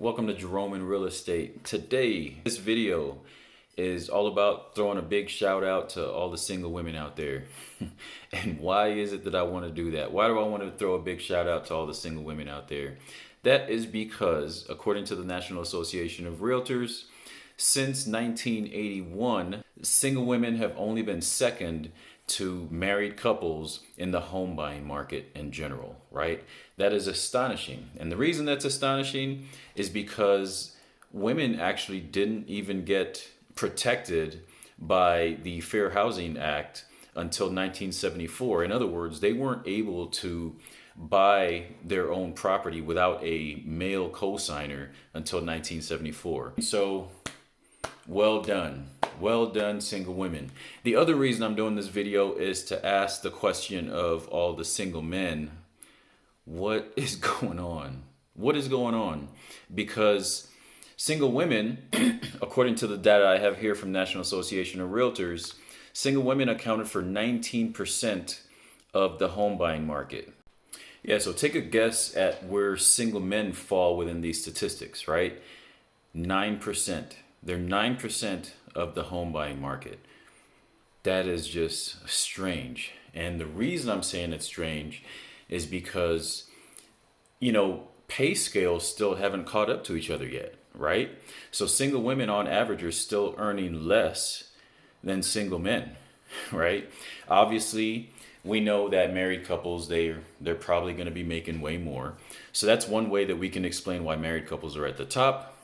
Welcome to Jerome in Real Estate. Today, this video is all about throwing a big shout out to all the single women out there. And why is it that I want to do that? Why do I want to throw a big shout out to all the single women out there? That is because, according to the National Association of Realtors, since 1981, single women have only been second to married couples in the home buying market in general, right? That is astonishing. And the reason that's astonishing is because women actually didn't even get protected by the Fair Housing Act until 1974. In other words, they weren't able to buy their own property without a male co-signer until 1974. So, well done. Well done, single women. The other reason I'm doing this video is to ask the question of all the single men, what is going on? What is going on? Because single women, according to the data I have here from National Association of Realtors, single women accounted for 19% of the home buying market. Yeah, so take a guess at where single men fall within these statistics, right? 9%. They're 9% of the home buying market. That is just strange. And the reason I'm saying it's strange is because, pay scales still haven't caught up to each other yet, right? So single women on average are still earning less than single men, right? Obviously, we know that married couples, they're probably going to be making way more. So that's one way that we can explain why married couples are at the top.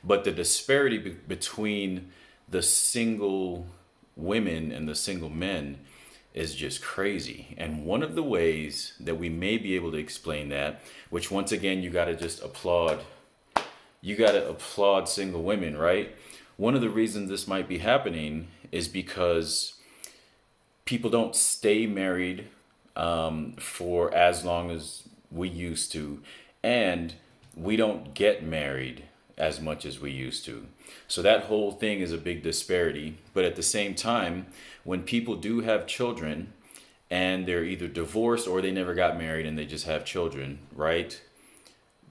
But the disparity between the single women and the single men is just crazy. And one of the ways that we may be able to explain that, which once again, you got to just applaud. You got to applaud single women, right? One of the reasons this might be happening is because people don't stay married for as long as we used to. And we don't get married as much as we used to. So that whole thing is a big disparity. But at the same time, when people do have children and they're either divorced or they never got married and they just have children, right?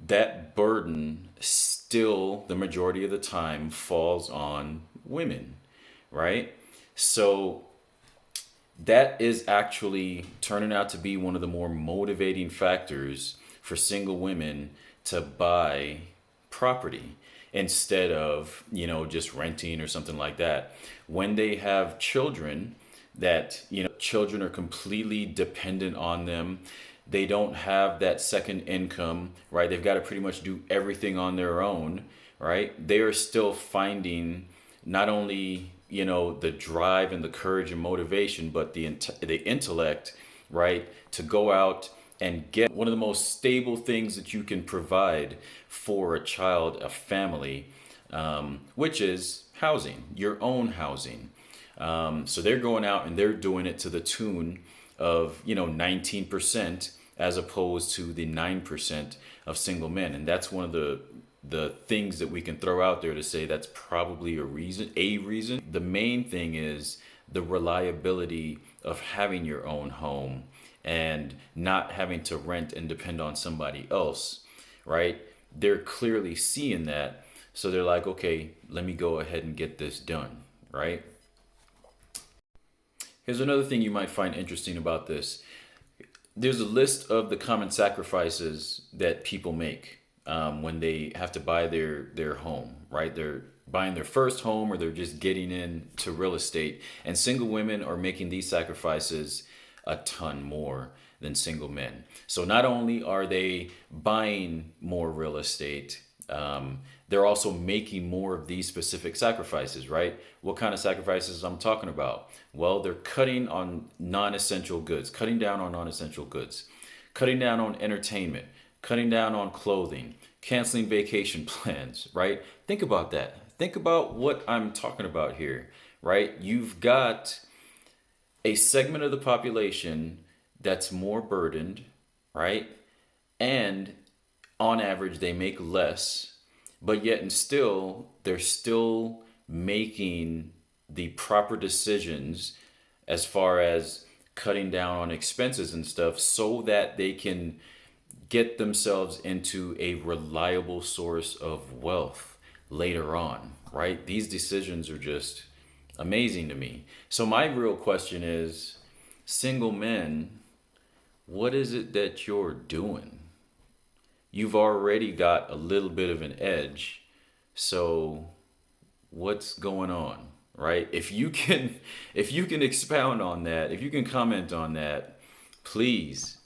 That burden still, the majority of the time, falls on women, right? So that is actually turning out to be one of the more motivating factors for single women to buy property instead of, just renting or something like that. When they have children that, children are completely dependent on them. They don't have that second income, right? They've got to pretty much do everything on their own, right? They are still finding not only, the drive and the courage and motivation, but the intellect, right? To go out and get one of the most stable things that you can provide for a child, a family, which is housing, your own housing. So they're going out and they're doing it to the tune of, 19% as opposed to the 9% of single men. And that's one of the things that we can throw out there to say that's probably a reason. The main thing is the reliability of having your own home and not having to rent and depend on somebody else, right? They're clearly seeing that. So they're like, okay, let me go ahead and get this done, right? Here's another thing you might find interesting about this. There's a list of the common sacrifices that people make when they have to buy their home, right? They're buying their first home or they're just getting into real estate. And single women are making these sacrifices a ton more than single men. So not only are they buying more real estate, they're also making more of these specific sacrifices, right? What kind of sacrifices I'm talking about? Well, they're cutting on non-essential goods, cutting down on non-essential goods, cutting down on entertainment, cutting down on clothing, canceling vacation plans, right? Think about that. Think about what I'm talking about here, right? You've got a segment of the population that's more burdened, right? And on average, they make less, but yet and still, they're still making the proper decisions as far as cutting down on expenses and stuff so that they can get themselves into a reliable source of wealth later on, right? These decisions are just amazing to me. So my real question is, single men, what is it that you're doing? You've already got a little bit of an edge. So what's going on, right? If you can expound on that, if you can comment on that, please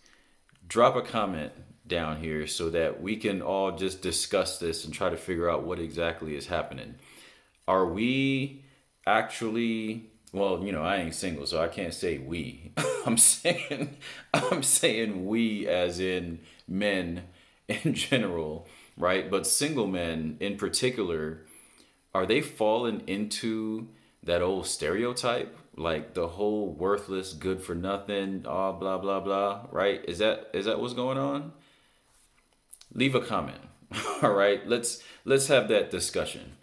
drop a comment down here so that we can all just discuss this and try to figure out what exactly is happening. Are we actually, well, I ain't single, so I can't say we. I'm saying we as in men in general, right? But single men in particular, are they falling into that old stereotype? Like the whole worthless, good for nothing, blah blah blah, right? Is that what's going on? Leave a comment. All right, let's have that discussion.